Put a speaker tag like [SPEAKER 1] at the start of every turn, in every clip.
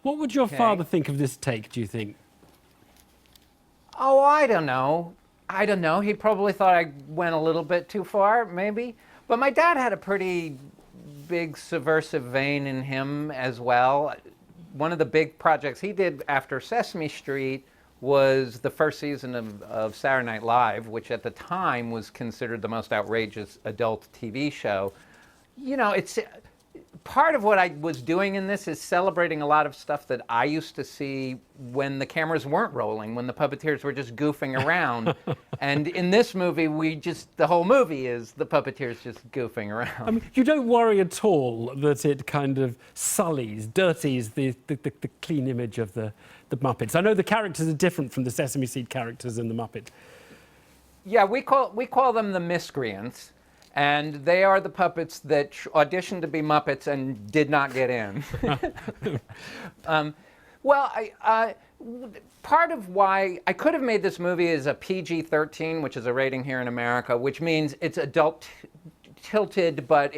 [SPEAKER 1] What would your father think of this take, do you think?
[SPEAKER 2] Oh, I don't know. I don't know. He probably thought I went a little bit too far, maybe. But my dad had a pretty big subversive vein in him as well. One of the big projects he did after Sesame Street was the first season of Saturday Night Live, which at the time was considered the most outrageous adult TV show. You know, it's part of what I was doing in this is celebrating a lot of stuff that I used to see when the cameras weren't rolling, when the puppeteers were just goofing around. And in this movie, the whole movie is the puppeteers just goofing around.
[SPEAKER 1] I mean, you don't worry at all that it kind of sullies, dirties the clean image of the Muppets. I know the characters are different from the Sesame Street characters in the Muppet.
[SPEAKER 2] Yeah, we call them the miscreants. And they are the puppets that auditioned to be Muppets and did not get in. Part of why I could have made this movie is a PG-13, which is a rating here in America, which means it's adult tilted, but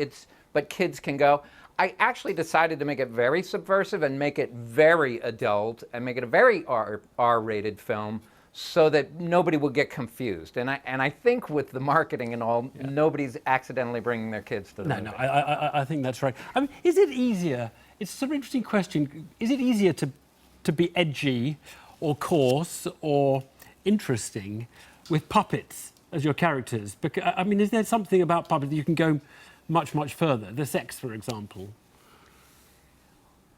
[SPEAKER 2] kids can go. I actually decided to make it very subversive and make it very adult and make it a very R-rated film, so that nobody will get confused. And I think with the marketing and all, nobody's accidentally bringing their kids to the movie.
[SPEAKER 1] No, I think that's right. I mean, is it easier, it's a sort of interesting question, is it easier to be edgy or coarse or interesting with puppets as your characters? Because, I mean, is there something about puppets that you can go much, much further? The sex, for example.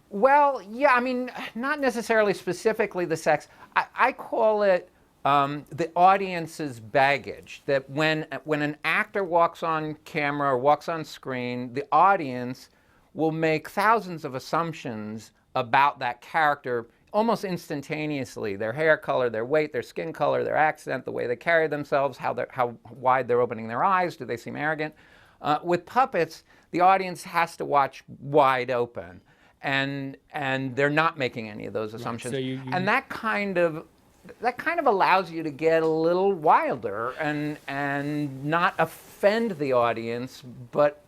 [SPEAKER 2] Well, yeah, I mean, not necessarily specifically the sex. I call it the audience's baggage, that when an actor walks on camera or walks on screen, the audience will make thousands of assumptions about that character almost instantaneously. Their hair color, their weight, their skin color, their accent, the way they carry themselves, how wide they're opening their eyes, do they seem arrogant? With puppets, the audience has to watch wide open. And they're not making any of those assumptions. Right, so and that kind of allows you to get a little wilder and not offend the audience, but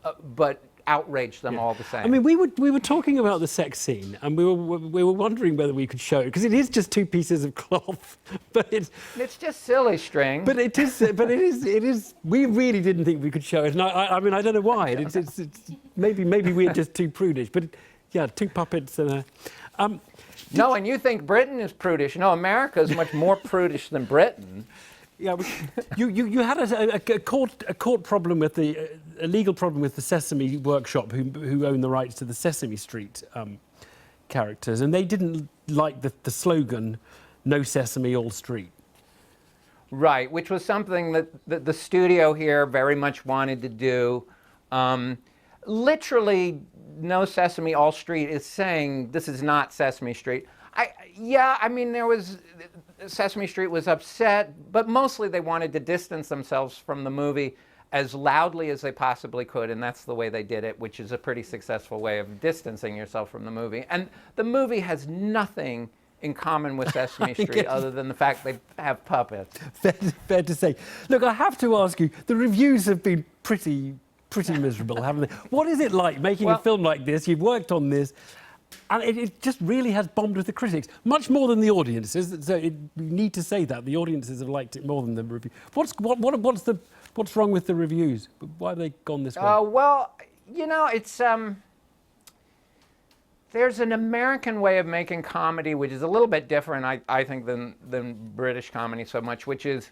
[SPEAKER 2] outrage them all the same.
[SPEAKER 1] I mean, we were talking about the sex scene, and we were wondering whether we could show it, because it is just two pieces of cloth, but it's
[SPEAKER 2] just silly string.
[SPEAKER 1] But it is. We really didn't think we could show it, and I mean, I don't know why. It's maybe we're just too prudish, but. Yeah, two puppets and a...
[SPEAKER 2] No, and you think Britain is prudish. No, America is much more prudish than Britain.
[SPEAKER 1] Yeah, you had a court problem with a legal problem with the Sesame Workshop, who own the rights to the Sesame Street characters, and they didn't like the slogan, "No Sesame, all Street."
[SPEAKER 2] Right, which was something that the studio here very much wanted to do. Literally, No Sesame, All Street is saying this is not Sesame Street. I mean, Sesame Street was upset, but mostly they wanted to distance themselves from the movie as loudly as they possibly could, and that's the way they did it, which is a pretty successful way of distancing yourself from the movie. And the movie has nothing in common with Sesame Street other than the fact they have puppets.
[SPEAKER 1] Fair to say. Look, I have to ask you, the reviews have been pretty miserable, haven't they? What is it like making a film like this? You've worked on this, and it just really has bombed with the critics, much more than the audiences. So we need to say that the audiences have liked it more than the review. What's wrong with the reviews? Why have they gone this way?
[SPEAKER 2] Well, you know, it's there's an American way of making comedy which is a little bit different, I think, than British comedy so much, which is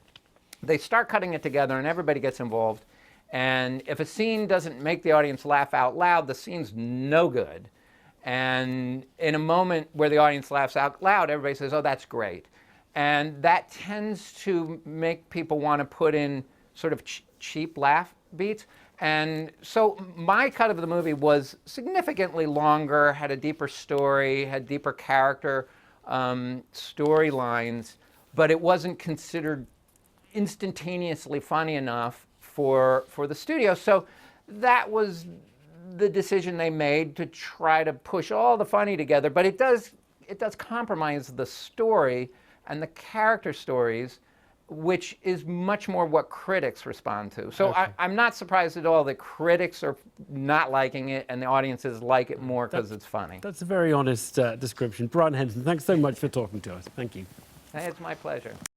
[SPEAKER 2] they start cutting it together and everybody gets involved. And if a scene doesn't make the audience laugh out loud, the scene's no good. And in a moment where the audience laughs out loud, everybody says, oh, that's great. And that tends to make people want to put in sort of cheap laugh beats. And so my cut of the movie was significantly longer, had a deeper story, had deeper character storylines, but it wasn't considered instantaneously funny enough for the studio. So that was the decision they made, to try to push all the funny together. But it does compromise the story and the character stories, which is much more what critics respond to. So I'm not surprised at all that critics are not liking it and the audiences like it more because it's funny.
[SPEAKER 1] That's a very honest description. Brian Henson, thanks so much for talking to us. Thank you.
[SPEAKER 2] It's my pleasure.